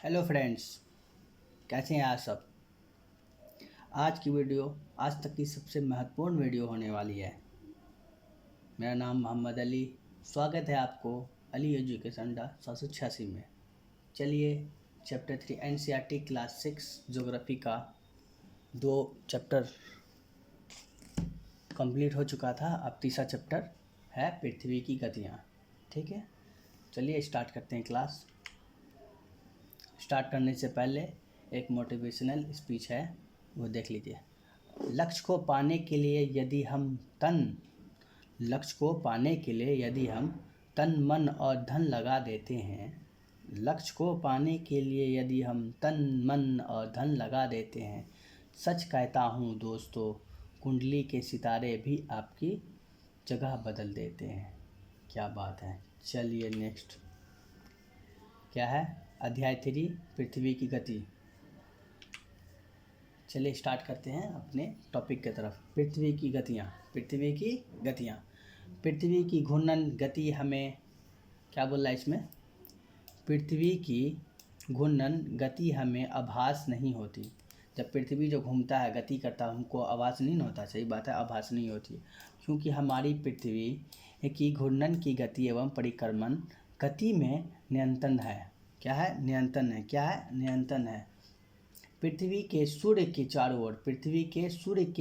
Hello friends, कैसे हैं आप सब। आज की वीडियो आज तक की सबसे महत्वपूर्ण वीडियो होने वाली है। मेरा नाम मोहम्मद अली। स्वागत है आपको अली एजुकेशन अड्डा 786 में। चलिए, चैप्टर 3 NCERT क्लास 6 ज्योग्राफी का 2 चैप्टर कंप्लीट हो चुका था। अब तीसरा चैप्टर है पृथ्वी की गतियाँ। ठीक है, चलिए स्टार्ट करते हैं क्लास। स्टार्ट करने से पहले एक मोटिवेशनल स्पीच है, वो देख लीजिए। लक्ष्य को पाने के लिए यदि हम तन मन और धन लगा देते हैं, लक्ष्य को पाने के लिए यदि हम तन मन और धन लगा देते हैं, सच कहता हूँ दोस्तों, कुंडली के सितारे भी आपकी जगह बदल देते हैं। क्या बात है। चलिए नेक्स्ट क्या है, अध्याय 3 पृथ्वी की गति। चलिए स्टार्ट करते हैं अपने टॉपिक की तरफ। पृथ्वी की गतियाँ। पृथ्वी की घूर्णन गति हमें क्या बोल रहा है इसमें, पृथ्वी की घूर्णन गति हमें आभास नहीं होती। जब पृथ्वी जो घूमता है, गति करता है, हमको आभास नहीं होता। सही बात है, आभास नहीं होती, क्योंकि हमारी पृथ्वी की घूर्णन की गति एवं परिक्रमण गति में नियंत्रण है। क्या है? नियंत्रण है। पृथ्वी के सूर्य के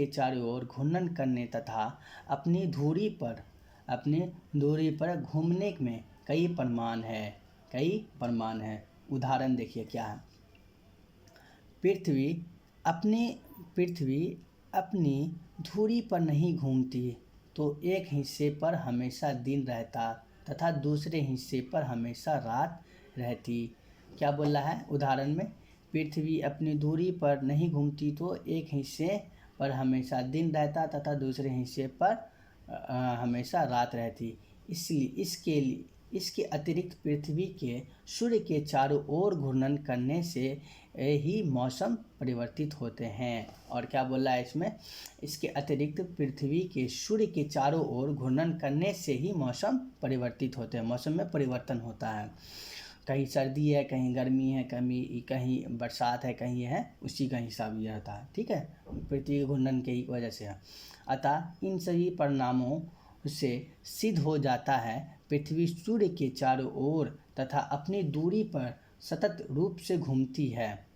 चारों ओर घूर्णन करने तथा अपनी धुरी पर घूमने में कई प्रमाण है। उदाहरण देखिए क्या है। पृथ्वी अपनी धुरी पर नहीं घूमती तो एक हिस्से पर हमेशा दिन रहता तथा दूसरे हिस्से पर हमेशा रात रहती। क्या बोल रहा है उदाहरण में? पृथ्वी अपनी धुरी पर नहीं घूमती तो एक हिस्से पर हमेशा दिन रहता तथा दूसरे हिस्से पर हमेशा रात रहती। इसलिए इसके अतिरिक्त पृथ्वी के सूर्य के चारों ओर घूर्णन करने से ही मौसम परिवर्तित होते हैं। और क्या बोला है इसमें? इसके अतिरिक्त पृथ्वी के सूर्य के चारों ओर घूर्णन करने से ही मौसम परिवर्तित होते हैं। मौसम में परिवर्तन होता है। कहीं सर्दी है, कहीं गर्मी है, कहीं बरसात है, कहीं है, उसी का हिसाब ये रहता है। ठीक है, पृथ्वी के घूर्णन की वजह से है। अतः इन सभी परिणामों से सिद्ध हो जाता है पृथ्वी सूर्य के चारों ओर तथा अपनी दूरी पर सतत रूप से घूमती है।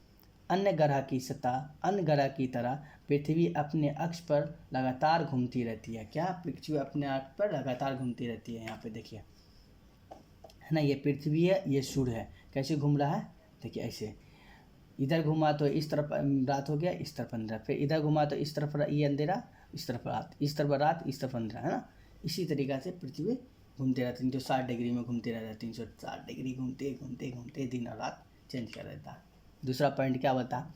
अन्य ग्रह की तरह पृथ्वी अपने अक्ष पर लगातार घूमती रहती है। क्या? पृथ्वी अपने अक्ष पर लगातार घूमती रहती है। यहाँ पे देखिए है ना, ये पृथ्वी है, ये सूर्य है। कैसे घूम रहा है देखिए, ऐसे इधर घुमा तो इस तरफ रात हो गया, इस तरफ अंधेरा, फिर इधर घुमा तो इस तरफ ये अंधेरा, इस तरफ रात, इस तरफ रात, इस तरफ अंधेरा, है ना। इसी तरीक़ा से पृथ्वी घूमते रहते हैं। 360 डिग्री में घूमते रहता है। 360 डिग्री घूमते दिन और रात चेंज कर देता है। दूसरा पॉइंट क्या बता,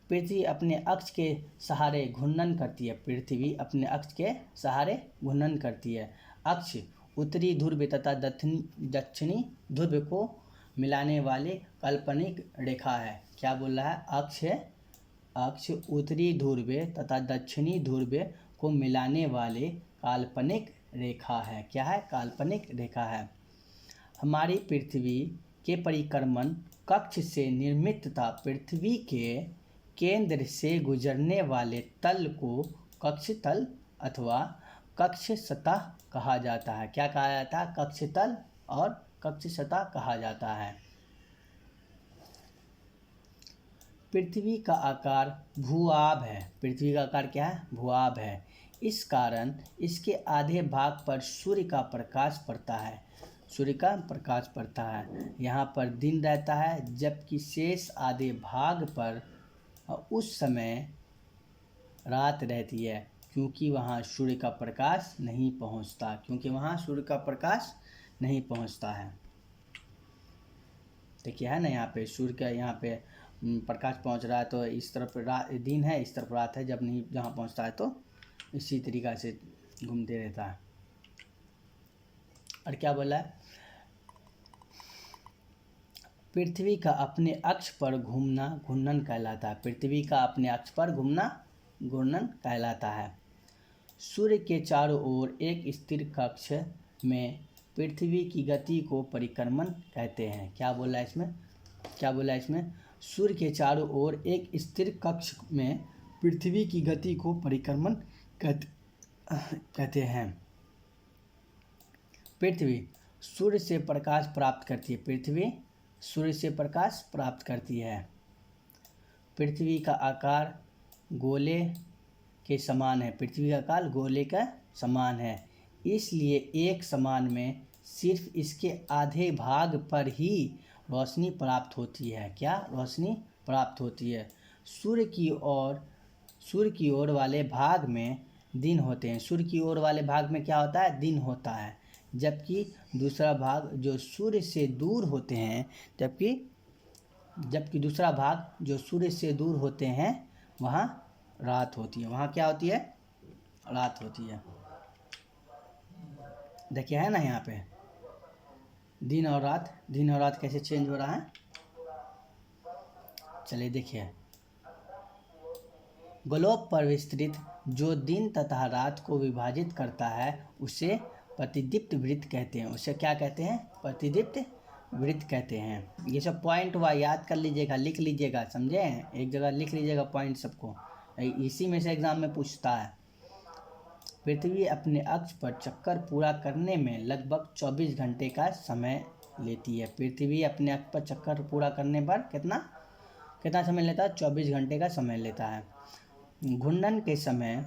पृथ्वी अपने अक्ष के सहारे घूर्णन करती है। अक्ष उत्तरी ध्रुव तथा दक्षिणी ध्रुव को मिलाने वाले काल्पनिक रेखा है। क्या बोल रहा है? अक्ष उत्तरी ध्रुव तथा दक्षिणी ध्रुव को मिलाने वाले काल्पनिक रेखा है। क्या है? काल्पनिक रेखा है। हमारी पृथ्वी के परिक्रमण कक्ष से निर्मित तथा पृथ्वी के केंद्र से गुजरने वाले तल को कक्ष तल अथवा कक्ष सतह कहा जाता है। क्या कहा जाता है? कक्ष तल और कक्ष सतह कहा जाता है। पृथ्वी का आकार भूआब है। पृथ्वी का आकार क्या है? भूआब है। इस कारण इसके आधे भाग पर सूर्य का प्रकाश पड़ता है। यहाँ पर दिन रहता है, जबकि शेष आधे भाग पर उस समय रात रहती है, क्योंकि वहाँ सूर्य का प्रकाश नहीं पहुँचता है। देखिए है ना, यहाँ पे सूर्य का यहाँ पे प्रकाश पहुँच रहा है तो इस तरफ दिन है, इस तरफ रात है। जब नहीं जहाँ पहुँचता है तो इसी तरीक़ा से घूमते रहता है। और क्या बोला है? पृथ्वी का अपने अक्ष पर घूमना घूर्णन कहलाता है। सूर्य के चारों ओर एक स्थिर कक्ष में पृथ्वी की गति को परिक्रमण कहते हैं। क्या बोला है इसमें? क्या बोला इसमें, सूर्य के चारों ओर एक स्थिर कक्ष में पृथ्वी की गति को परिक्रमण कहते हैं। पृथ्वी सूर्य से प्रकाश प्राप्त करती है। पृथ्वी सूर्य से प्रकाश प्राप्त करती है। पृथ्वी का आकार गोले के समान है। पृथ्वी का आकार गोले का समान है, इसलिए एक समान में सिर्फ इसके आधे भाग पर ही रोशनी प्राप्त होती है। क्या रोशनी प्राप्त होती है? सूर्य की ओर वाले भाग में दिन होते हैं। सूर्य की ओर वाले भाग में क्या होता है? दिन होता है। जबकि दूसरा भाग जो सूर्य से दूर होते हैं जबकि दूसरा भाग जो सूर्य से दूर होते हैं वहाँ रात होती है। वहाँ क्या होती है? रात होती है। देखिए है ना यहाँ पे दिन और रात कैसे चेंज हो रहा है। चलिए देखिए, ग्लोब पर विस्तृत जो दिन तथा रात को विभाजित करता है उसे प्रतिदीप्त वृत्त कहते हैं। उसे क्या कहते हैं? प्रतिदीप्त वृत्त कहते हैं। ये सब पॉइंट हुआ, याद कर लीजिएगा, लिख लीजिएगा, समझे? एक जगह लिख लीजिएगा पॉइंट सबको, इसी में से एग्जाम में पूछता है। पृथ्वी अपने अक्ष पर चक्कर पूरा करने में लगभग 24 घंटे का समय लेती है। पृथ्वी अपने अक्ष पर चक्कर पूरा करने पर कितना समय लेता है? 24 घंटे का समय लेता है। घूर्णन के समय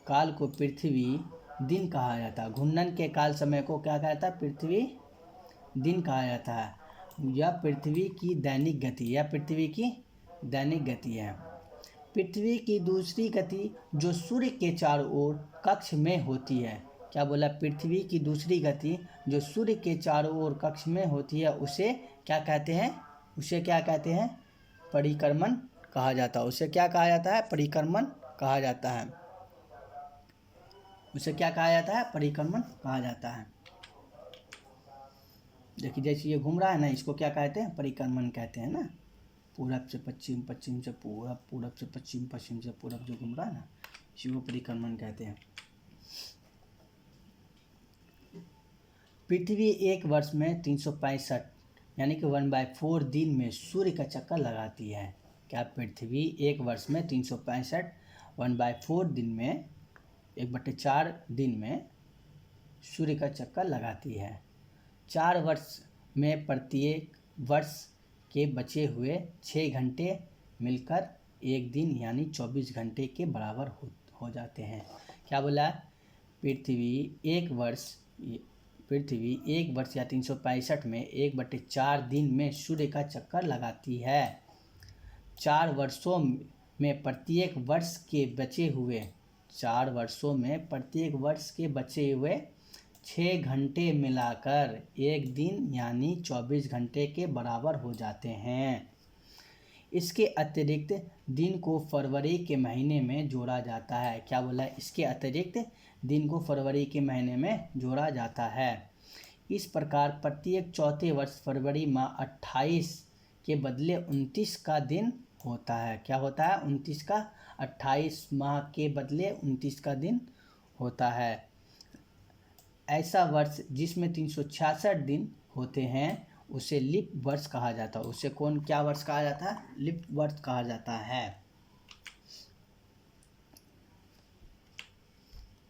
काल को पृथ्वी दिन कहा जाता है। घूर्णन के काल समय को क्या कहता है? पृथ्वी दिन कहा जाता है। यह पृथ्वी की दैनिक गति है। पृथ्वी की दूसरी गति जो सूर्य के चारों ओर कक्ष में होती है। क्या बोला? पृथ्वी की दूसरी गति जो सूर्य के चारों ओर कक्ष में होती है उसे क्या कहते हैं? परिक्रमण कहा जाता है। उसे क्या कहा जाता है? परिक्रमण कहा जाता है। उसे क्या कहा जाता है? परिक्रमण कहा जाता है। देखिए जैसे ये घूम रहा है ना, इसको क्या कहते हैं? परिक्रमण कहते हैं ना। पूरब से पश्चिम, पश्चिम से पूरब, पूरब से पश्चिम, पश्चिम से पूरब जो घूम रहा है ना, इसी को परिक्रमण कहते हैं। पृथ्वी एक वर्ष में 365 यानी कि 1/4 दिन में सूर्य का चक्कर लगाती है। क्या पृथ्वी एक वर्ष में 365 1/4 दिन में 1/4 दिन में सूर्य का चक्कर लगाती है। 4 वर्ष में प्रत्येक वर्ष के बचे हुए 6 घंटे मिलकर एक दिन यानी 24 घंटे के बराबर हो जाते हैं। क्या बोला? पृथ्वी एक वर्ष या 365 में 1/4 दिन में सूर्य का चक्कर लगाती है। 4 वर्षों में प्रत्येक वर्ष के बचे हुए 6 घंटे मिलाकर एक दिन यानी 24 घंटे के बराबर हो जाते हैं। इसके अतिरिक्त दिन को फरवरी के महीने में जोड़ा जाता है। क्या बोला? इसके अतिरिक्त दिन को फरवरी के महीने में जोड़ा जाता है। इस प्रकार प्रत्येक चौथे वर्ष फरवरी माह 28 के बदले 29 का दिन होता है। क्या होता है? 29 का। 28 माह के बदले 29 का दिन होता है। ऐसा वर्ष जिसमें 366 दिन होते हैं उसे लीप वर्ष कहा जाता है। उसे क्या वर्ष कहा जाता है? लीप वर्ष कहा जाता है।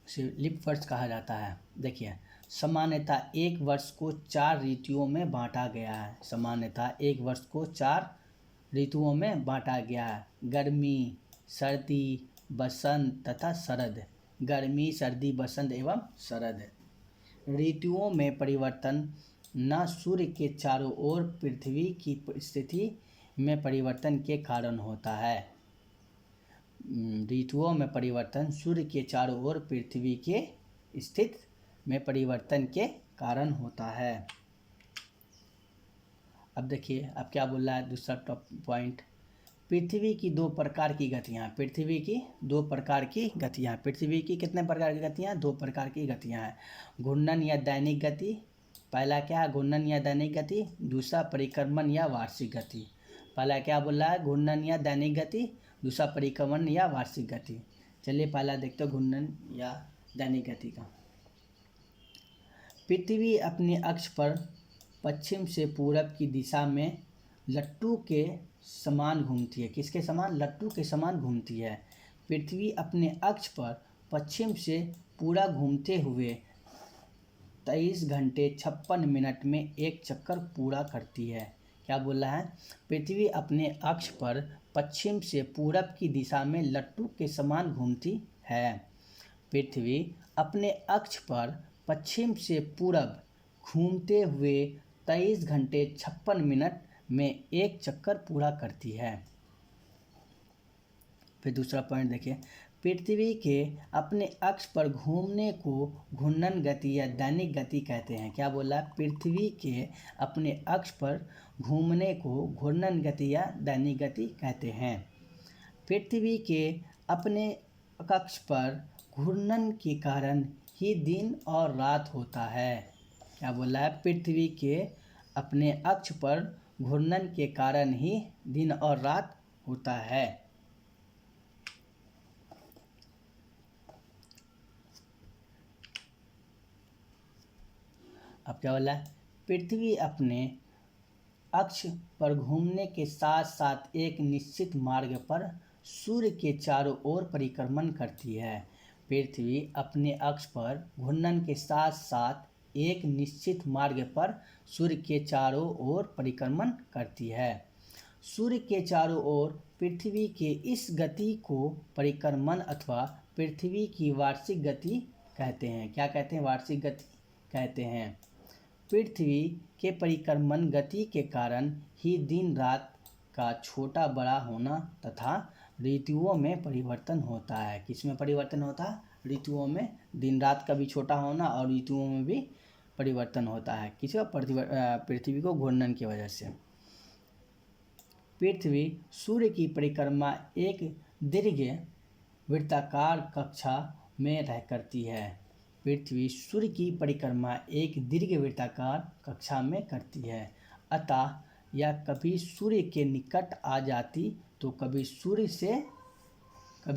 उसे लीप वर्ष कहा जाता है। देखिए, सामान्यतः एक वर्ष को 4 ऋतुओं में बांटा गया है। सामान्यतः एक वर्ष को 4 ऋतुओं में बांटा गया है। गर्मी, सर्दी, बसंत तथा शरद। गर्मी, सर्दी, बसंत एवं शरद। ऋतुओं में परिवर्तन न सूर्य के चारों ओर पृथ्वी की स्थिति में परिवर्तन के कारण होता है। ऋतुओं में परिवर्तन सूर्य के चारों ओर पृथ्वी के स्थिति में परिवर्तन के कारण होता है। अब देखिए, अब क्या बोल रहा है दूसरा टॉप पॉइंट। पृथ्वी की 2 प्रकार की गतियाँ। पृथ्वी की 2 प्रकार की गतियाँ। पृथ्वी की कितने प्रकार की गतियाँ? 2 प्रकार की गतियाँ हैं। घूर्णन या दैनिक गति। पहला क्या है? घूर्णन या दैनिक गति। दूसरा परिक्रमण या वार्षिक गति। पहला क्या बोल रहा है? घूर्णन या दैनिक गति। दूसरा परिक्रमण या वार्षिक गति। चलिए पहला देखते हैं घूर्णन या दैनिक गति का। पृथ्वी अपने अक्ष पर पश्चिम से पूरब की दिशा में लट्टू के समान घूमती है। किसके समान? लट्टू के समान घूमती है। पृथ्वी अपने अक्ष पर पश्चिम से पूरा घूमते हुए 23 घंटे 56 मिनट में एक चक्कर पूरा करती है। क्या बोल रहा है? पृथ्वी अपने अक्ष पर पश्चिम से पूरब की दिशा में लट्टू के समान घूमती है। पृथ्वी अपने अक्ष पर पश्चिम से पूरब घूमते हुए 23 घंटे 56 मिनट में एक चक्कर पूरा करती है। फिर दूसरा पॉइंट देखिए, पृथ्वी के अपने अक्ष पर घूमने को घूर्णन गति या दैनिक गति कहते हैं। क्या बोला? पृथ्वी के अपने अक्ष पर घूमने को घूर्णन गति या दैनिक गति कहते हैं। पृथ्वी के अपने अक्ष पर घूर्णन के कारण ही दिन और रात होता है। क्या बोला है? पृथ्वी के अपने अक्ष पर घूर्णन के कारण ही दिन और रात होता है। अब क्या बोला है? पृथ्वी अपने अक्ष पर घूमने के साथ साथ एक निश्चित मार्ग पर सूर्य के चारों ओर परिक्रमण करती है। पृथ्वी अपने अक्ष पर घूर्णन के साथ साथ एक निश्चित मार्ग पर सूर्य के चारों ओर परिक्रमण करती है। सूर्य के चारों ओर पृथ्वी के इस गति को परिक्रमण अथवा पृथ्वी की वार्षिक गति कहते हैं। क्या कहते हैं? वार्षिक गति कहते हैं। पृथ्वी के परिक्रमण गति के कारण ही दिन रात का छोटा बड़ा होना तथा ऋतुओं में परिवर्तन होता है। किसमें परिवर्तन होता है? ऋतुओं में। दिन रात का भी छोटा होना और ऋतुओं में भी परिवर्तन होता है। किसका? पृथ्वी को घूर्णन की वजह से। पृथ्वी सूर्य की परिक्रमा एक दीर्घ वृत्ताकार कक्षा में रह करती है। पृथ्वी सूर्य की परिक्रमा एक दीर्घ वृत्ताकार कक्षा में करती है। अतः यह कभी सूर्य के निकट आ जाती तो कभी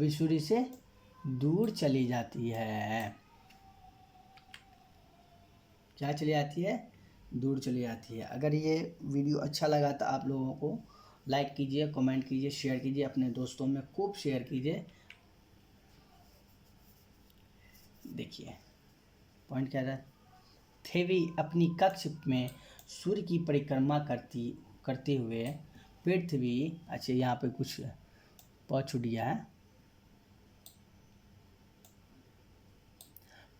सूर्य से दूर चली जाती है। क्या चली जाती है? दूर चली जाती है। अगर ये वीडियो अच्छा लगा तो आप लोगों को लाइक कीजिए, कमेंट कीजिए, शेयर कीजिए, अपने दोस्तों में खूब शेयर कीजिए। देखिए पॉइंट क्या रहा? पृथ्वी अपनी कक्ष में सूर्य की परिक्रमा करते हुए पृथ्वी, अच्छा यहाँ पे कुछ पॉज छूट गया है।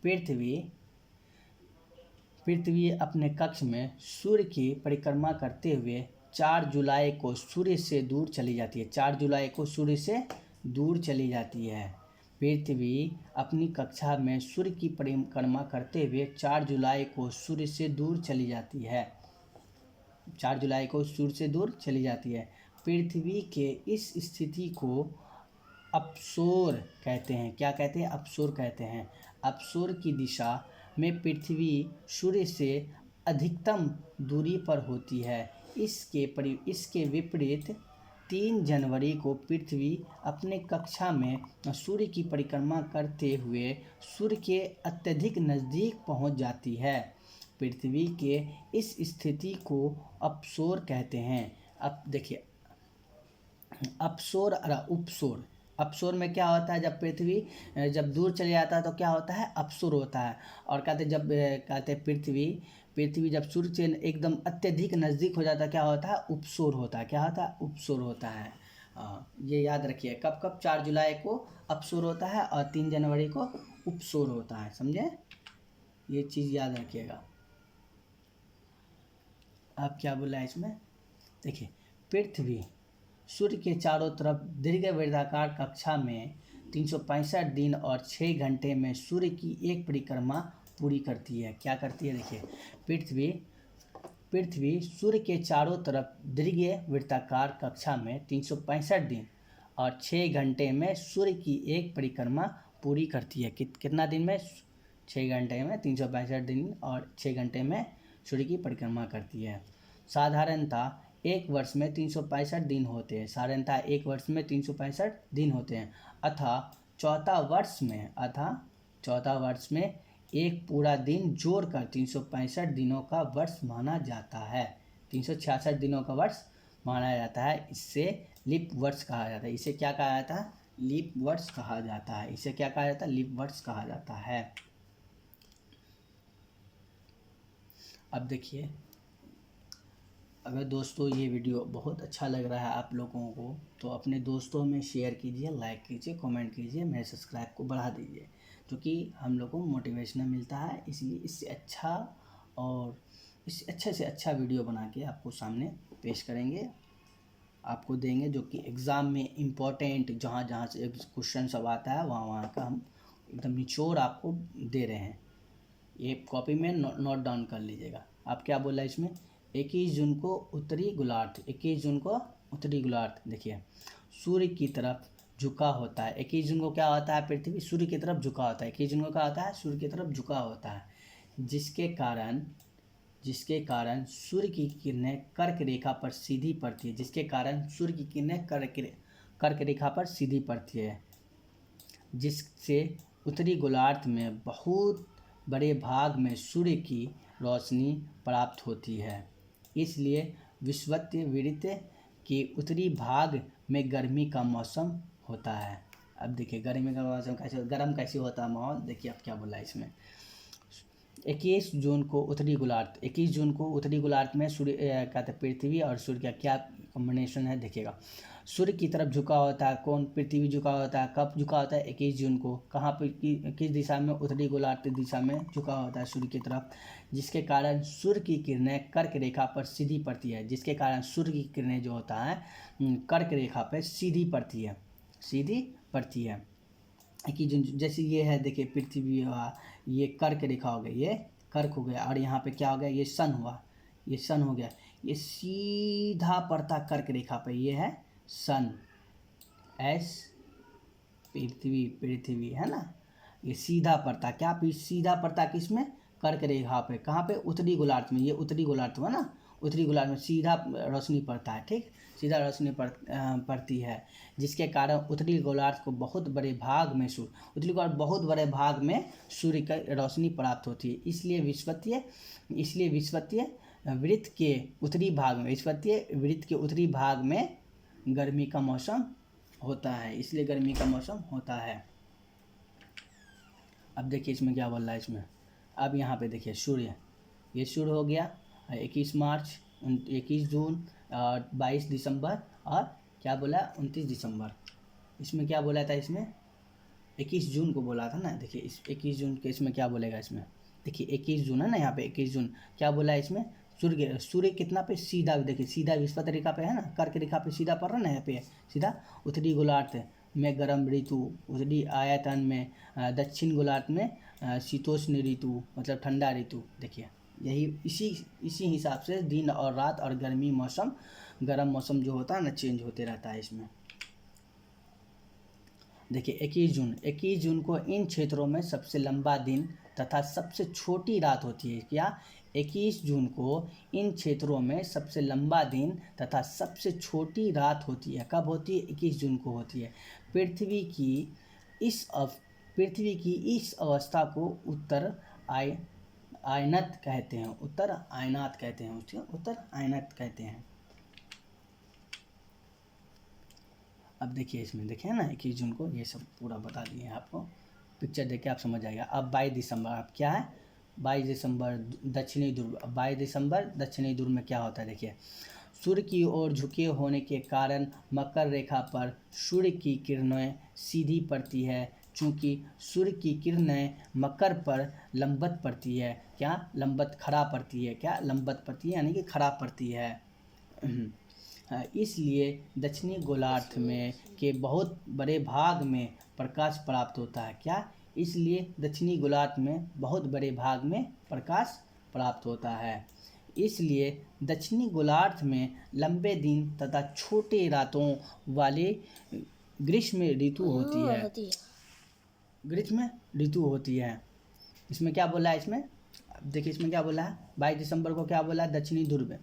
पृथ्वी अपने कक्ष में सूर्य की परिक्रमा करते हुए 4 जुलाई को सूर्य से दूर चली जाती है। 4 जुलाई को सूर्य से दूर चली जाती है। पृथ्वी अपनी कक्षा में सूर्य की परिक्रमा करते हुए 4 जुलाई को सूर्य से दूर चली जाती है। 4 जुलाई को सूर्य से दूर चली जाती है। पृथ्वी के इस स्थिति को अपसोर कहते हैं। क्या कहते हैं? अपसोर कहते हैं। अपसोर की दिशा में पृथ्वी सूर्य से अधिकतम दूरी पर होती है। इसके विपरीत 3 जनवरी को पृथ्वी अपने कक्षा में सूर्य की परिक्रमा करते हुए सूर्य के अत्यधिक नज़दीक पहुंच जाती है। पृथ्वी के इस स्थिति को अपसोर कहते हैं। अब देखिए, अपसोर और उपसोर। अपसोर में क्या होता है? जब पृथ्वी जब दूर चले जाता है तो क्या होता है? अपसोर होता है। और कहते पृथ्वी जब सूर्य से एकदम अत्यधिक नज़दीक हो जाता है क्या होता है? उपसोर होता है। क्या होता है? उपसोर होता है। ये याद रखिए। कब 4 जुलाई को अपसोर होता है और 3 जनवरी को उपसोर होता है। समझे? ये चीज़ याद रखिएगा। अब क्या बोला है इसमें? देखिए, पृथ्वी सूर्य के चारों तरफ दीर्घ वृत्ताकार कक्षा में 365 दिन और 6 घंटे में सूर्य की एक परिक्रमा पूरी करती है। क्या करती है? देखिए, पृथ्वी सूर्य के चारों तरफ दीर्घ वृत्ताकार कक्षा में 365 दिन और 6 घंटे में सूर्य की एक परिक्रमा पूरी करती है। कितना दिन में? 6 घंटे में। 365 दिन और 6 घंटे में सूर्य की परिक्रमा करती है। साधारणतः एक वर्ष में 365 दिन होते हैं। साधारणतः एक वर्ष में 365 दिन होते हैं। अतः चौथा वर्ष में एक पूरा दिन जोड़कर 365 दिनों का वर्ष माना जाता है। 366 दिनों का वर्ष माना जाता है। इससे लीप वर्ष कहा जाता है। इसे क्या कहा जाता है? लीप वर्ष कहा जाता है। इसे क्या कहा जाता है? लीप वर्ष कहा जाता है। अब देखिए, अगर दोस्तों ये वीडियो बहुत अच्छा लग रहा है आप लोगों को तो अपने दोस्तों में शेयर कीजिए, लाइक कीजिए, कमेंट कीजिए, मेरे सब्सक्राइब को बढ़ा दीजिए, क्योंकि हम लोग को मोटिवेशन मिलता है। इसलिए इससे अच्छा और इससे अच्छे से अच्छा वीडियो बना के आपको सामने पेश करेंगे, आपको देंगे, जो कि एग्ज़ाम में इम्पोर्टेंट जहाँ जहाँ से क्वेश्चन सब आता है वहाँ वहाँ का हम एकदम निचोड़ आपको दे रहे हैं। ये कॉपी में नोट डाउन कर लीजिएगा। आप क्या बोला इसमें? 21 जून को उत्तरी गोलार्ध, 21 जून को उत्तरी गोलार्ध। देखिए, सूर्य की तरफ झुका होता है। 21 जून को क्या होता है? पृथ्वी सूर्य की तरफ झुका होता है। 21 जून को क्या होता है? सूर्य की तरफ झुका होता है, जिसके कारण सूर्य की किरणें कर्क रेखा पर सीधी पड़ती है। जिसके कारण सूर्य की किरणें कर्क रेखा पर सीधी पड़ती है, जिससे उत्तरी गोलार्ध में बहुत बड़े भाग में सूर्य की रोशनी प्राप्त होती है। इसलिए विषुववृत्त के उत्तरी भाग में गर्मी का मौसम होता है। अब देखिए गर्मी का मौसम गर्म कैसे होता है माहौल। देखिए अब क्या बोला है इसमें। 21 जून को उत्तरी गोलार्ध, 21 जून को उत्तरी गोलार्ध में सूर्य कहते हैं पृथ्वी और सूर्य का क्या कॉम्बिनेशन है देखिएगा। सूर्य की तरफ झुका होता है कौन? पृथ्वी झुका होता है। कब झुका होता है? 21 जून को। कहाँ पर? किस दिशा में? उत्तरी गोलार्ध दिशा में झुका होता है सूर्य की तरफ, जिसके कारण सूर्य की किरणें कर्क रेखा पर सीधी पड़ती है। जिसके कारण सूर्य की किरणें जो होता है कर्क रेखा पर सीधी पड़ती है। 21 जून जैसे ये है, देखिए पृथ्वी हुआ, ये कर्क रेखा हो गई, ये कर्क हो गया, और यहाँ पे क्या हो गया? ये सन हुआ, ये सन हो गया। ये सीधा पड़ता कर्क रेखा पे, ये है सन, एस, पृथ्वी है ना। ये सीधा पड़ता क्या? सीधा पड़ता किसमें? कर्क रेखा पे। कहाँ पे? उत्तरी गोलार्ध में। ये उत्तरी गोलार्ध हुआ ना, उत्तरी गोलार्ध में सीधा रोशनी पड़ता है। ठीक, सीधा रोशनी पड़ती है, जिसके कारण उत्तरी गोलार्ध को बहुत बड़े भाग में उत्तरी गोलार्ध बहुत बड़े भाग में सूर्य की रोशनी प्राप्त होती है। इसलिए विषुवतीय वृत्त के उत्तरी भाग में गर्मी का मौसम होता है। इसलिए गर्मी का मौसम होता है। अब देखिए इसमें क्या बोल रहा है इसमें। अब यहाँ पे देखिए सूर्य, ये सूर्य हो गया 21 मार्च, 21 जून और 22 दिसंबर और क्या बोला? 29 दिसंबर। इसमें क्या बोला था? इसमें 21 जून को बोला था ना। देखिए इस 21 जून के इसमें क्या बोलेगा इसमें। देखिए 21 जून है ना, यहाँ पे 21 जून क्या बोला है इसमें? सूर्य कितना पे? सीधा। देखिए सीधा विषुवत रेखा पे है ना, कर्क रेखा पे सीधा पड़ रहा है ना, यहाँ पे सीधा। उत्तरी गोलार्ध में गर्म ऋतु, उत्तरी आयतन में दक्षिण गोलार्ध में शीतोष्ण ऋतु, मतलब ठंडा ऋतु। देखिए यही इसी हिसाब से दिन और रात और गर्म मौसम जो होता है ना, चेंज होते रहता है इसमें। देखिए 21 जून को इन क्षेत्रों में सबसे लंबा दिन तथा सबसे छोटी रात होती है। क्या? 21 जून को इन क्षेत्रों में सबसे लंबा दिन तथा सबसे छोटी रात होती है। कब होती है? 21 जून को होती है। पृथ्वी की इस अवस्था को उत्तर आयनत कहते हैं। उत्तर आयनात कहते हैं। अब देखिए इसमें देखें ना 21 जून को ये सब पूरा बता दिए हैं आपको। पिक्चर देख के आप समझ जाएगा। अब 22 दिसंबर, अब क्या है? 22 दिसंबर दक्षिणी ध्रुव। 22 दिसंबर दक्षिणी ध्रुव में क्या होता है? देखिए सूर्य की ओर झुके होने के कारण मकर रेखा पर सूर्य की किरणें सीधी पड़ती है। चूँकि सूर्य की किरणें मकर पर लंबवत पड़ती है। क्या? लंबवत खड़ा पड़ती है। क्या? लंबवत पड़ती है यानी कि खड़ा पड़ती है। इसलिए दक्षिणी गोलार्ध में के बहुत बड़े भाग में प्रकाश प्राप्त होता है। क्या? इसलिए दक्षिणी गोलार्ध में बहुत बड़े भाग में प्रकाश प्राप्त होता है। इसलिए दक्षिणी गोलार्ध में लंबे दिन तथा छोटे रातों वाली ग्रीष्म ऋतु होती है। इसमें क्या बोला है इसमें? देखिए इसमें क्या बोला है? 22 दिसंबर को क्या बोला? दक्षिणी ध्रुव में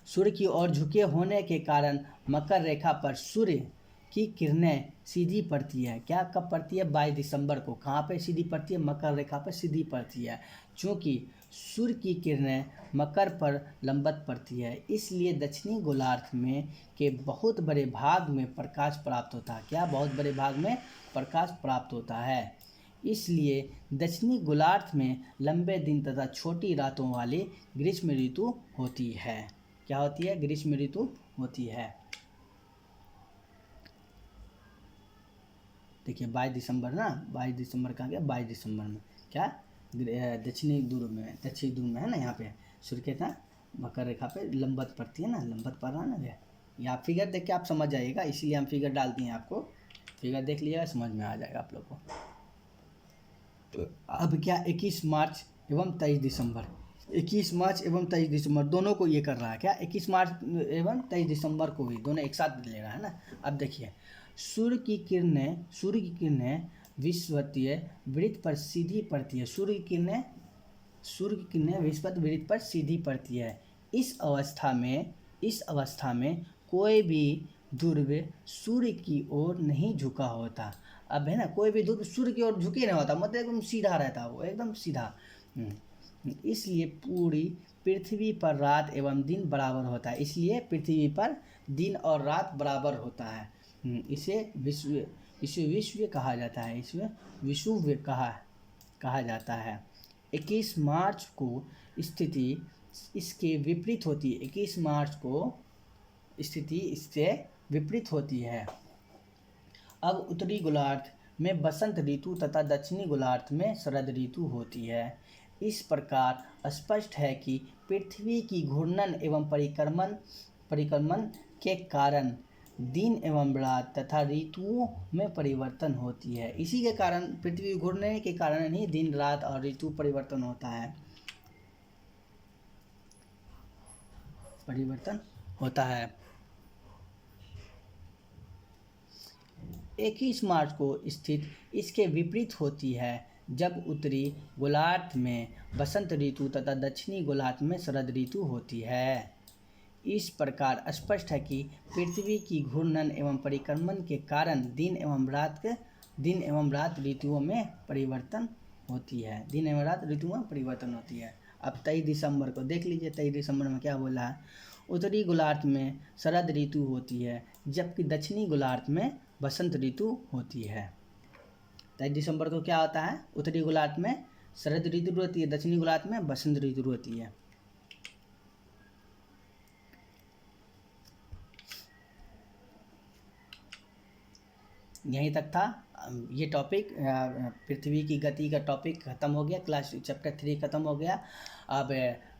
सूर्य की ओर झुके होने के कारण मकर रेखा पर सूर्य की किरणें सीधी पड़ती है। क्या? कब पड़ती है? 22 दिसंबर को। कहाँ पे सीधी पड़ती है? मकर रेखा पर सीधी पड़ती है। चूँकि सूर्य की किरणें मकर पर लंबवत पड़ती है, इसलिए दक्षिणी गोलार्ध में के बहुत बड़े भाग में प्रकाश प्राप्त होता है। क्या? बहुत बड़े भाग में प्रकाश प्राप्त होता है। इसलिए दक्षिणी गोलार्ध में लंबे दिन तथा छोटी रातों वाली ग्रीष्म ऋतु होती है। क्या होती है? ग्रीष्म ऋतु होती है। देखिए 22 दिसंबर ना, 22 दिसंबर कहाँ गया? 22 दिसंबर में क्या दक्षिणी ध्रुव में है ना, यहाँ पे सूर्य के ना मकर रेखा पे लंबवत पड़ती है ना, लंबवत पड़ रहा है ना भैया। यहाँ फिगर देख के आप समझ जाइएगा, इसीलिए हम फिगर डाल दिए आपको। फिगर देख लीजिएगा, समझ में आ जाएगा आप लोग को। अब क्या 21 मार्च एवं 23 दिसंबर, 21 मार्च एवं 23 दिसंबर दोनों को ये कर रहा है। क्या? 21 मार्च एवं 23 दिसंबर को भी दोनों एक साथ ले रहा है ना। अब देखिए सूर्य की किरणें विषुवतीय वृत्त पर सीधी पड़ती है। सूर्य की किरणें विषुवत वृत्त पर सीधी पड़ती है। इस अवस्था में कोई भी ध्रुव सूर्य की ओर नहीं झुका होता। अब है ना, कोई भी ध्रुव सूर्य की ओर झुके नहीं होता, मतलब एकदम सीधा रहता है, वो एकदम सीधा। इसलिए पूरी पृथ्वी पर रात एवं दिन बराबर होता है। इसलिए पृथ्वी पर दिन और रात बराबर होता है। इसे विश्व कहा जाता है। विश्व कहा जाता है। 21 मार्च को स्थिति इसके विपरीत होती है। 21 मार्च को स्थिति इससे विपरीत होती है। अब उत्तरी गोलार्ध में बसंत ऋतु तथा दक्षिणी गोलार्ध में शरद ऋतु होती है। इस प्रकार स्पष्ट है कि पृथ्वी की घूर्णन एवं परिक्रमण के कारण दिन एवं रात तथा ऋतुओं में परिवर्तन होती है। इसी के कारण, पृथ्वी घूरने के कारण ही दिन रात और ऋतु परिवर्तन होता है। 21 मार्च को स्थित इसके विपरीत होती है, जब उत्तरी गोलार्ध में बसंत ऋतु तथा दक्षिणी गोलार्ध में शरद ऋतु होती है। इस प्रकार स्पष्ट है कि पृथ्वी की घूर्णन एवं परिक्रमण के कारण दिन एवं रात ऋतुओं में परिवर्तन होती है। दिन एवं रात ऋतुओं में परिवर्तन होती है। अब 23 दिसंबर को देख लीजिए। 23 दिसंबर में क्या बोला है? उत्तरी गोलार्ध में शरद ऋतु होती है, जबकि दक्षिणी गोलार्ध में बसंत ऋतु होती है। 23 दिसंबर को क्या होता है? उत्तरी गोलार्ध में शरद ऋतु होती है, दक्षिणी गोलार्ध में बसंत ऋतु होती है। यहीं तक था ये टॉपिक। पृथ्वी की गति का टॉपिक ख़त्म हो गया। क्लास चैप्टर 3 ख़त्म हो गया। अब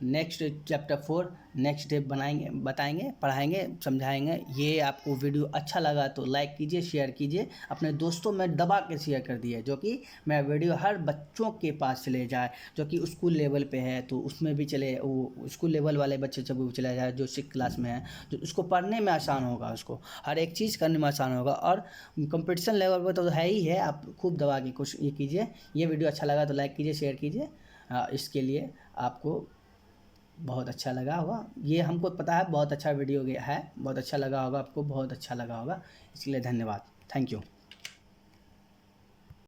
नेक्स्ट चैप्टर 4 नेक्स्ट डे बताएंगे, पढ़ाएंगे, समझाएंगे। ये आपको वीडियो अच्छा लगा तो लाइक कीजिए, शेयर कीजिए, अपने दोस्तों में दबा के शेयर कर दिए, जो कि मेरा वीडियो हर बच्चों के पास चले जाए, जो कि स्कूल लेवल पे है तो उसमें भी चले, वो स्कूल लेवल वाले बच्चे सब भी चले जाए, जो 6 क्लास में है, जो उसको पढ़ने में आसान होगा, उसको हर एक चीज़ करने में आसान होगा। और कंपटीशन लेवल पर तो है ही है। आप खूब दबा के कुछ ये कीजिए। ये वीडियो अच्छा लगा तो लाइक कीजिए, शेयर कीजिए। इसके लिए आपको बहुत अच्छा लगा होगा। ये हमको पता है बहुत अच्छा वीडियो है, बहुत अच्छा लगा होगा आपको, बहुत अच्छा लगा होगा। इसके लिए धन्यवाद। Thank you.